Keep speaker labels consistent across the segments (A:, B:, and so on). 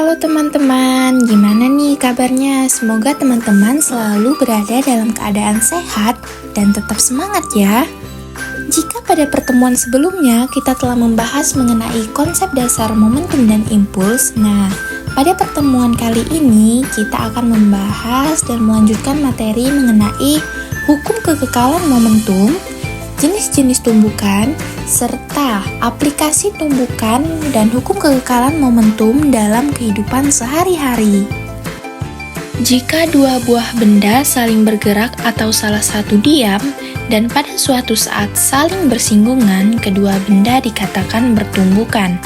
A: Halo teman-teman, gimana nih kabarnya? Semoga teman-teman selalu berada dalam keadaan sehat dan tetap semangat ya. Jika pada pertemuan sebelumnya kita telah membahas mengenai konsep dasar momentum dan impuls, pada pertemuan kali ini kita akan membahas dan melanjutkan materi mengenai hukum kekekalan momentum, jenis-jenis tumbukan, serta aplikasi tumbukan dan hukum kekekalan momentum dalam kehidupan sehari-hari. Jika dua buah benda saling bergerak atau salah satu diam, dan pada suatu saat saling bersinggungan, kedua benda dikatakan bertumbukan.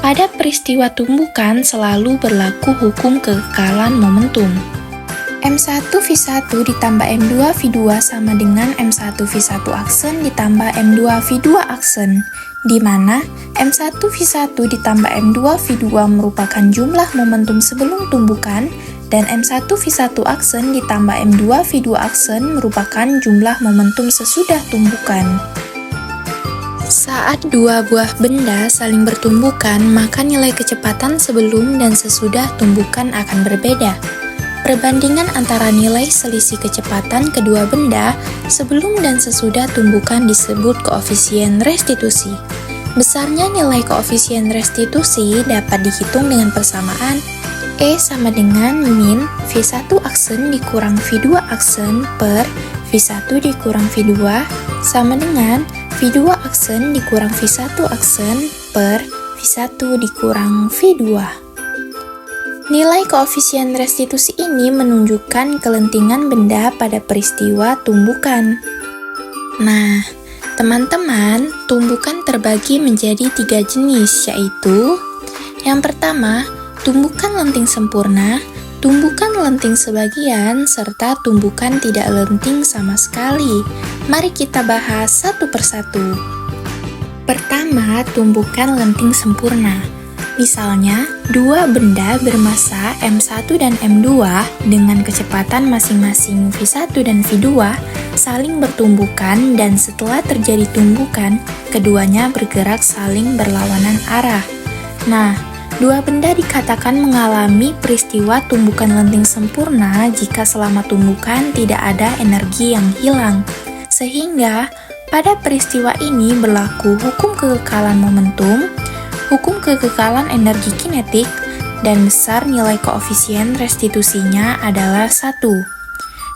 A: Pada peristiwa tumbukan selalu berlaku hukum kekekalan momentum. M1V1 ditambah M2V2 sama dengan M1V1 aksen ditambah M2V2 aksen, di mana M1V1 ditambah M2V2 merupakan jumlah momentum sebelum tumbukan, dan M1V1 aksen ditambah M2V2 aksen merupakan jumlah momentum sesudah tumbukan. Saat dua buah benda saling bertumbukan, maka nilai kecepatan sebelum dan sesudah tumbukan akan berbeda. Perbandingan antara nilai selisih kecepatan kedua benda sebelum dan sesudah tumbukan disebut koefisien restitusi. Besarnya nilai koefisien restitusi dapat dihitung dengan persamaan E sama dengan min V1 aksen dikurang V2 aksen per V1 dikurang V2 sama dengan V2 aksen dikurang V1 aksen per V1 dikurang V2. Nilai koefisien restitusi ini menunjukkan kelentingan benda pada peristiwa tumbukan. Teman-teman, tumbukan terbagi menjadi 3 jenis, yaitu yang pertama, tumbukan lenting sempurna, tumbukan lenting sebagian, serta tumbukan tidak lenting sama sekali. Mari kita bahas satu persatu. Pertama, tumbukan lenting sempurna. Misalnya, dua benda bermassa M1 dan M2 dengan kecepatan masing-masing V1 dan V2 saling bertumbukan, dan setelah terjadi tumbukan, keduanya bergerak saling berlawanan arah. Dua benda dikatakan mengalami peristiwa tumbukan lenting sempurna jika selama tumbukan tidak ada energi yang hilang. Sehingga, pada peristiwa ini berlaku hukum kekekalan momentum, hukum kekekalan energi kinetik, dan besar nilai koefisien restitusinya adalah 1.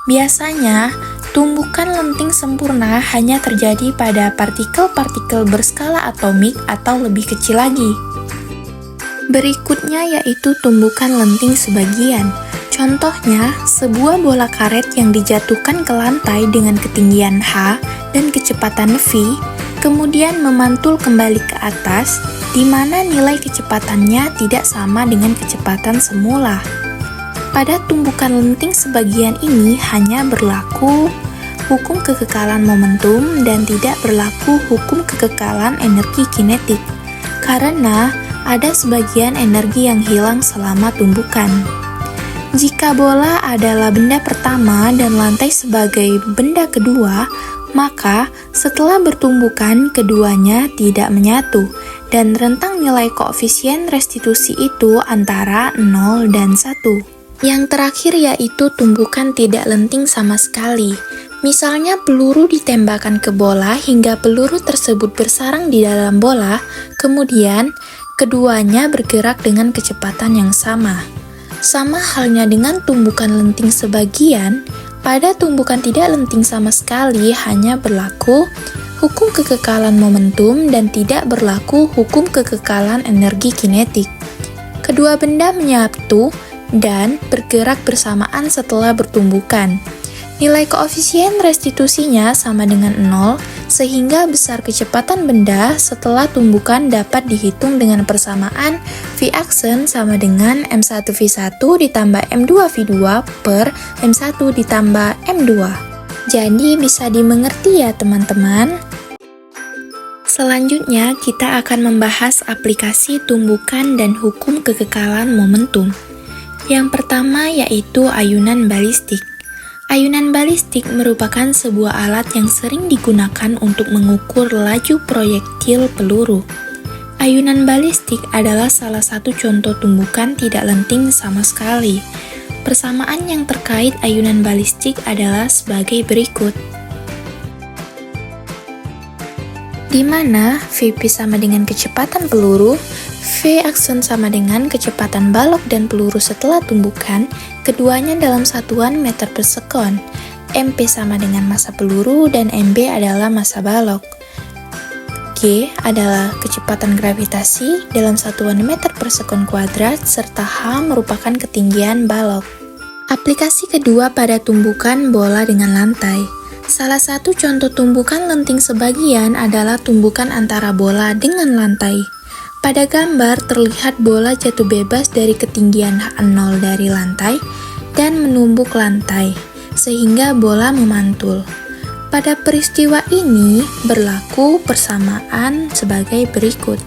A: Biasanya, tumbukan lenting sempurna hanya terjadi pada partikel-partikel berskala atomik atau lebih kecil lagi. Berikutnya yaitu tumbukan lenting sebagian. Contohnya, sebuah bola karet yang dijatuhkan ke lantai dengan ketinggian h dan kecepatan v, kemudian memantul kembali ke atas, di mana nilai kecepatannya tidak sama dengan kecepatan semula. Pada tumbukan lenting sebagian ini hanya berlaku hukum kekekalan momentum dan tidak berlaku hukum kekekalan energi kinetik, karena ada sebagian energi yang hilang selama tumbukan. Jika bola adalah benda pertama dan lantai sebagai benda kedua, maka setelah bertumbukan keduanya tidak menyatu, dan rentang nilai koefisien restitusi itu antara 0 dan 1. Yang terakhir yaitu tumbukan tidak lenting sama sekali. Misalnya peluru ditembakkan ke bola hingga peluru tersebut bersarang di dalam bola, kemudian keduanya bergerak dengan kecepatan yang sama. Sama halnya dengan tumbukan lenting sebagian, pada tumbukan tidak lenting sama sekali hanya berlaku hukum kekekalan momentum dan tidak berlaku hukum kekekalan energi kinetik. Kedua benda menyatu dan bergerak bersamaan setelah bertumbukan. Nilai koefisien restitusinya sama dengan 0, sehingga besar kecepatan benda setelah tumbukan dapat dihitung dengan persamaan V aksen sama dengan M1V1 ditambah M2V2 per M1 ditambah M2. Jadi bisa dimengerti ya teman-teman. Selanjutnya kita akan membahas aplikasi tumbukan dan hukum kekekalan momentum. Yang pertama yaitu ayunan balistik. Ayunan balistik merupakan sebuah alat yang sering digunakan untuk mengukur laju proyektil peluru. Ayunan balistik adalah salah satu contoh tumbukan tidak lenting sama sekali. Persamaan yang terkait ayunan balistik adalah sebagai berikut. Di mana Vp sama dengan kecepatan peluru, V aksen sama dengan kecepatan balok dan peluru setelah tumbukan, keduanya dalam satuan meter per sekon. MP sama dengan massa peluru dan MB adalah massa balok. G adalah kecepatan gravitasi dalam satuan meter per sekon kuadrat, serta H merupakan ketinggian balok. Aplikasi kedua pada tumbukan bola dengan lantai. Salah satu contoh tumbukan lenting sebagian adalah tumbukan antara bola dengan lantai. Pada gambar terlihat bola jatuh bebas dari ketinggian H0 dari lantai dan menumbuk lantai, sehingga bola memantul. Pada peristiwa ini berlaku persamaan sebagai berikut.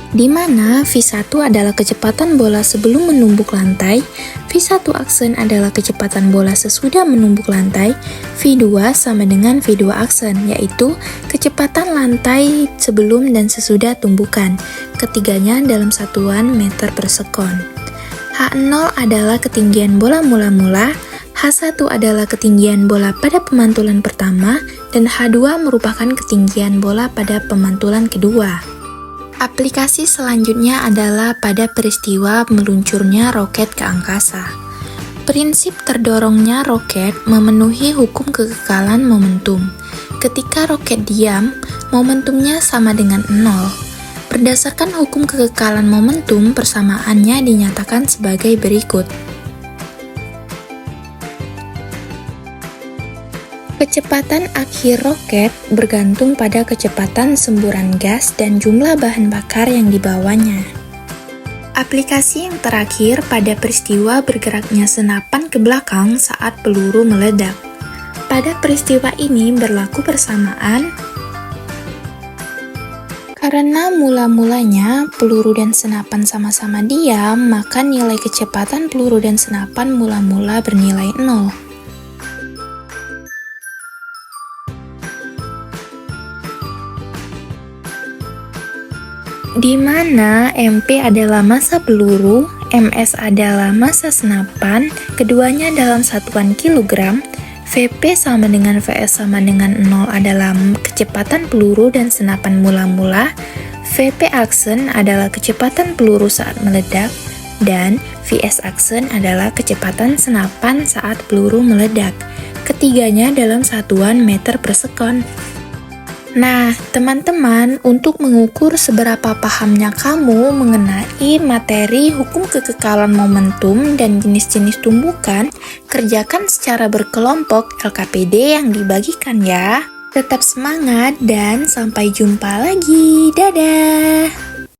A: Di mana V1 adalah kecepatan bola sebelum menumbuk lantai, V1 aksen adalah kecepatan bola sesudah menumbuk lantai, V2 sama dengan V2 aksen, yaitu kecepatan lantai sebelum dan sesudah tumbukan, ketiganya dalam satuan meter per sekon. H0 adalah ketinggian bola mula-mula, H1 adalah ketinggian bola pada pemantulan pertama, dan H2 merupakan ketinggian bola pada pemantulan kedua. Aplikasi selanjutnya adalah pada peristiwa meluncurnya roket ke angkasa. Prinsip terdorongnya roket memenuhi hukum kekekalan momentum. Ketika roket diam, momentumnya sama dengan 0. Berdasarkan hukum kekekalan momentum, persamaannya dinyatakan sebagai berikut. Kecepatan akhir roket bergantung pada kecepatan semburan gas dan jumlah bahan bakar yang dibawanya. Aplikasi yang terakhir pada peristiwa bergeraknya senapan ke belakang saat peluru meledak. Pada peristiwa ini berlaku persamaan karena mula-mulanya peluru dan senapan sama-sama diam, maka nilai kecepatan peluru dan senapan mula-mula bernilai 0. Di mana MP adalah massa peluru, MS adalah massa senapan, keduanya dalam satuan kilogram, Vp sama dengan Vs sama dengan 0 adalah kecepatan peluru dan senapan mula-mula, Vp aksen adalah kecepatan peluru saat meledak, dan Vs aksen adalah kecepatan senapan saat peluru meledak. Ketiganya dalam satuan meter per sekon. Nah, teman-teman, untuk mengukur seberapa pahamnya kamu mengenai materi hukum kekekalan momentum dan jenis-jenis tumbukan, kerjakan secara berkelompok LKPD yang dibagikan ya. Tetap semangat dan sampai jumpa lagi. Dadah!